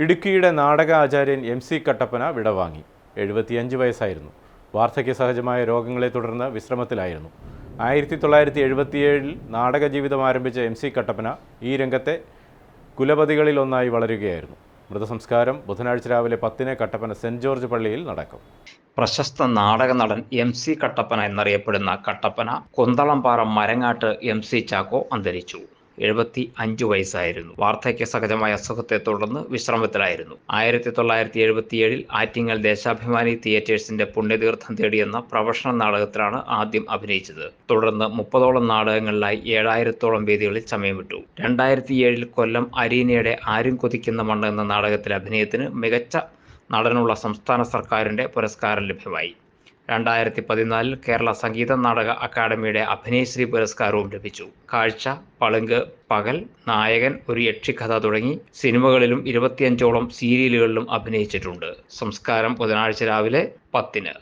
ഇടുക്കിയുടെ നാടക ആചാര്യൻ MC കട്ടപ്പന വിടവാങ്ങി. 75 വയസ്സായിരുന്നു. വാർദ്ധക്യ സഹജമായ രോഗങ്ങളെ തുടർന്ന് വിശ്രമത്തിലായിരുന്നു. 1977 നാടക ജീവിതം ആരംഭിച്ച MC കട്ടപ്പന ഈ രംഗത്തെ കുലപതികളിലൊന്നായി വളരുകയായിരുന്നു. മൃതസംസ്കാരം ബുധനാഴ്ച രാവിലെ 10-ന് കട്ടപ്പന സെന്റ് ജോർജ് പള്ളിയിൽ നടക്കും. പ്രശസ്ത നാടക നടൻ MC കട്ടപ്പന എന്നറിയപ്പെടുന്ന കട്ടപ്പന കുന്തളംപാറ മരങ്ങാട്ട് MC ചാക്കോ അന്തരിച്ചു. 75 വയസ്സായിരുന്നു. വാർദ്ധക്യ സഹജമായ അസുഖത്തെ തുടർന്ന് വിശ്രമത്തിലായിരുന്നു. 1977 ആറ്റിങ്ങൽ ദേശാഭിമാനി തിയേറ്റേഴ്സിന്റെ പുണ്യതീർത്ഥം തേടിയെന്ന പ്രൊഫഷണൽ നാടകത്തിലാണ് ആദ്യം അഭിനയിച്ചത്. തുടർന്ന് 30ഓളം നാടകങ്ങളിലായി 7000ഓളം വേദികളിൽ ചമയം വിട്ടു. 2007 കൊല്ലം അരീനയുടെ ആരും കൊതിക്കുന്ന മണ്ണ് എന്ന നാടകത്തിലെ അഭിനയത്തിന് മികച്ച നടനുള്ള സംസ്ഥാന സർക്കാരിന്റെ പുരസ്കാരം ലഭ്യമായി. 2014 കേരള സംഗീത നാടക അക്കാദമിയുടെ അഭിനയശ്രീ പുരസ്കാരവും ലഭിച്ചു. കാഴ്ച, പളുങ്ക്, പകൽ, നായകൻ, ഒരു യക്ഷിക്കഥ തുടങ്ങി സിനിമകളിലും 25ഓളം സീരിയലുകളിലും അഭിനയിച്ചിട്ടുണ്ട്. സംസ്കാരം ബുധനാഴ്ച രാവിലെ 10-ന്.